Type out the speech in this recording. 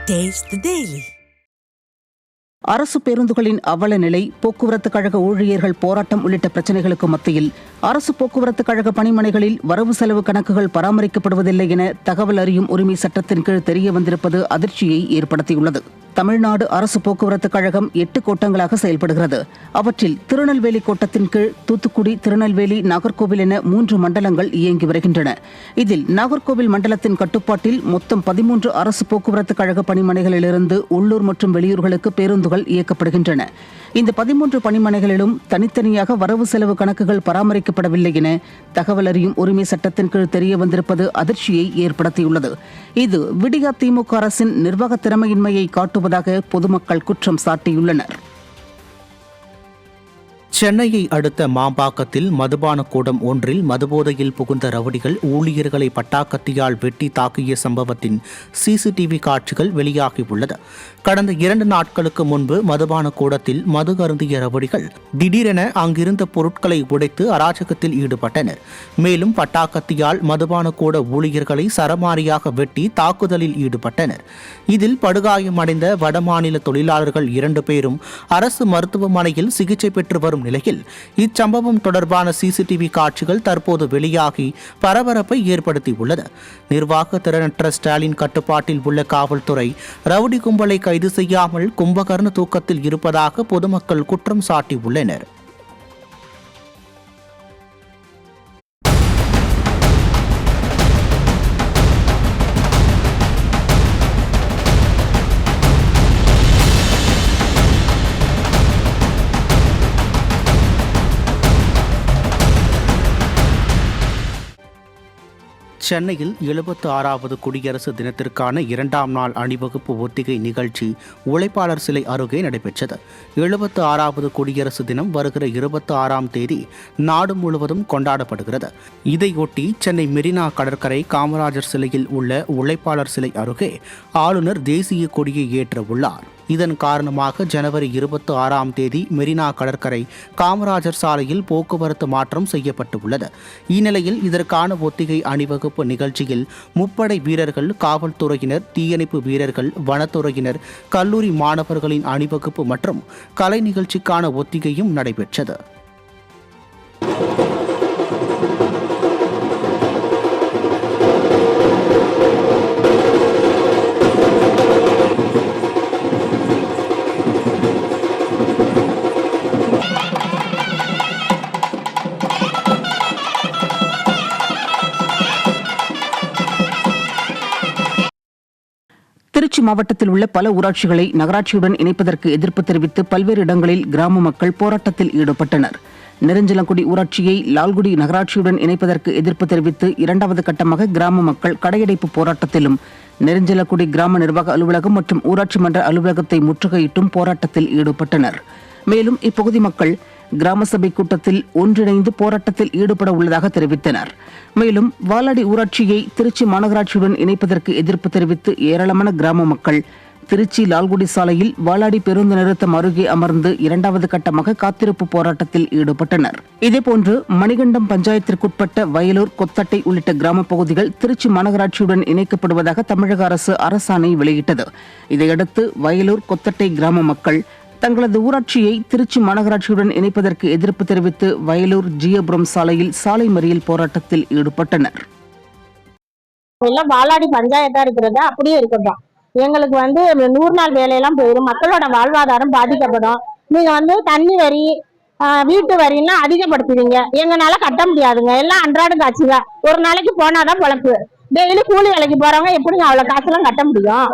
Taste the Daily. அரசு பேருந்துகளின் அவல நிலை, போக்குவரத்து கழக ஊழியர்கள் போராட்டம் உள்ளிட்ட பிரச்சினைகளுக்கு மத்தியில் அரசு போக்குவரத்து கழக பணிமனைகளில் வரவு செலவு கணக்குகள் பராமரிக்கப்படுவதில்லை என தகவல் அறியும் உரிமை சட்டத்தின் கீழ் தெரிய வந்திருப்பது அதிர்ச்சியை ஏற்படுத்தியுள்ளது. தமிழ்நாடு அரசு போக்குவரத்து கழகம் 8 கோட்டங்களாக செயல்படுகிறது. அவற்றில் திருநெல்வேலி கோட்டத்தின் கீழ் தூத்துக்குடி, திருநெல்வேலி, நாகர்கோவில் என 3 மண்டலங்கள் இயங்கி வருகின்றன. இதில் நாகர்கோவில் மண்டலத்தின் கட்டுப்பாட்டில் மொத்தம் 13 அரசு போக்குவரத்து கழக பணிமனைகளிலிருந்து உள்ளூர் மற்றும் வெளியூர்களுக்கு பேருந்துகள் இயக்கப்படுகின்றன. இந்த 13 பணிமனைகளிலும் தனித்தனியாக வரவு செலவு கணக்குகள் பராமரிக்கப்படவில்லை என தகவல் அறியும் உரிமை சட்டத்தின் கீழ் தெரிய வந்திருப்பது அதிர்ச்சியை ஏற்படுத்தியுள்ளது. இது விடியா திமுக அரசின் நிர்வாக திறமையின்மையை காட்டுவதாக பொதுமக்கள் குற்றம் சாட்டியுள்ளனர். சென்னையை அடுத்த மாம்பாக்கத்தில் மதுபான கூடம் ஒன்றில் மதுபோதையில் புகுந்த ரவுடிகள் ஊழியர்களை பட்டாக்கத்தியால் வெட்டி தாக்கிய சம்பவத்தின் சிசிடிவி காட்சிகள் வெளியாகியுள்ளது. கடந்த 2 நாட்களுக்கு முன்பு மதுபான கூடத்தில் மது அருந்திய ரவுடிகள் திடீரென அங்கிருந்த பொருட்களை உடைத்து அராஜகத்தில் ஈடுபட்டனர். மேலும் பட்டாக்கத்தியால் மதுபான கூட ஊழியர்களை சரமாரியாக வெட்டி தாக்குதலில் ஈடுபட்டனர். இதில் படுகாயமடைந்த வடமாநில தொழிலாளர்கள் 2 பேரும் அரசு மருத்துவமனையில் சிகிச்சை பெற்று வரும் நிலையில் இச்சம்பவம் தொடர்பான சிசிடிவி காட்சிகள் தற்போது வெளியாகி பரபரப்பை ஏற்படுத்தியுள்ளது. நிர்வாக திறனற்ற ஸ்டாலின் கட்டுப்பாட்டில் உள்ள காவல்துறை ரவுடி கும்பலை கைது செய்யாமல் கும்பகர்ண தூக்கத்தில் இருப்பதாக பொதுமக்கள் குற்றம் சாட்டியுள்ளனர். சென்னையில் 76வது குடியரசு தினத்திற்கான 2ஆம் நாள் அணிவகுப்பு ஒத்திகை நிகழ்ச்சி உழைப்பாளர் சிலை அருகே நடைபெற்றது. 76வது குடியரசு தினம் வருகிற 26ஆம் தேதி நாடு முழுவதும் கொண்டாடப்படுகிறது. இதையொட்டி சென்னை மெரினா கடற்கரை காமராஜர் சிலையில் உள்ள உழைப்பாளர் சிலை அருகே ஆளுநர் தேசிய கொடியை ஏற்ற உள்ளார். இதன் காரணமாக ஜனவரி 26ஆம் தேதி மெரினா கடற்கரை காமராஜர் சாலையில் போக்குவரத்து மாற்றம் செய்யப்பட்டுள்ளது. இந்நிலையில் இதற்கான ஒத்திகை அணிவகுப்பு நிகழ்ச்சியில் முப்படை வீரர்கள், காவல்துறையினர், தீயணைப்பு வீரர்கள், வனத்துறையினர், கல்லூரி மாணவர்களின் அணிவகுப்பு மற்றும் கலை நிகழ்ச்சிக்கான ஒத்திகையும் நடைபெற்றது. திருச்சி மாவட்டத்தில் உள்ள பல ஊராட்சிகளை நகராட்சியுடன் இணைப்பதற்கு எதிர்ப்பு தெரிவித்து பல்வேறு இடங்களில் கிராம மக்கள் போராட்டத்தில் ஈடுபட்டனர். நெருஞ்சலங்குடி ஊராட்சியை லால்குடி நகராட்சியுடன் இணைப்பதற்கு எதிர்ப்பு தெரிவித்து 2வது கட்டமாக கிராம மக்கள் கடையடைப்பு போராட்டத்திலும், நெருஞ்சலங்குடி கிராம நிர்வாக அலுவலகம் மற்றும் ஊராட்சி மன்ற அலுவலகத்தை முற்றுகையிட்டும் போராட்டத்தில் ஈடுபட்டனர். மேலும் இப்பகுதி மக்கள் கிராம சபை கூட்டத்தில் ஒன்றிணைந்து போராட்டத்தில் ஈடுபட உள்ளதாக தெரிவித்தனர். மேலும் வாலாடி ஊராட்சியை திருச்சி மாநகராட்சியுடன் இணைப்பதற்கு எதிர்ப்பு தெரிவித்து ஏராளமான கிராம மக்கள் திருச்சி லால்குடி சாலையில் வாலாடி பேருந்து நிறுத்தம் அருகே அமர்ந்து 2வது கட்டமாக காத்திருப்பு போராட்டத்தில் ஈடுபட்டனர். இதேபோன்று மணிகண்டம் பஞ்சாயத்திற்குட்பட்ட வயலூர், கொத்தட்டை உள்ளிட்ட கிராம பகுதிகள் திருச்சி மாநகராட்சியுடன் இணைக்கப்படுவதாக தமிழக அரசு அரசாணை வெளியிட்டது. இதையடுத்து வயலூர், கொத்தட்டை கிராம மக்கள் தங்களது ஊராட்சியை திருச்சி மாநகராட்சியுடன் இணைப்பதற்கு எதிர்ப்பு தெரிவித்து வயலூர் ஜியபுரம் சாலையில் சாலை மறியல் போராட்டத்தில் ஈடுபட்டனர். வாலாடி பஞ்சாயத்தா இருக்கிறது அப்படியே இருக்கட்டும். எங்களுக்கு 100 நாள் வேலையெல்லாம் போயிடும். மக்களோட வாழ்வாதாரம் பாதிக்கப்படும். நீங்க தண்ணி வரி, வீட்டு வரின்னா அதிகப்படுத்துவீங்க. எங்கனால கட்ட முடியாதுங்க. எல்லாம் அன்றாட காட்சி தான். ஒரு நாளைக்கு போனாதான் பொழப்பு. டெய்லி கூலி வேலைக்கு போறவங்க எப்படிங்க அவ்வளவு காசுலாம் கட்ட முடியும்?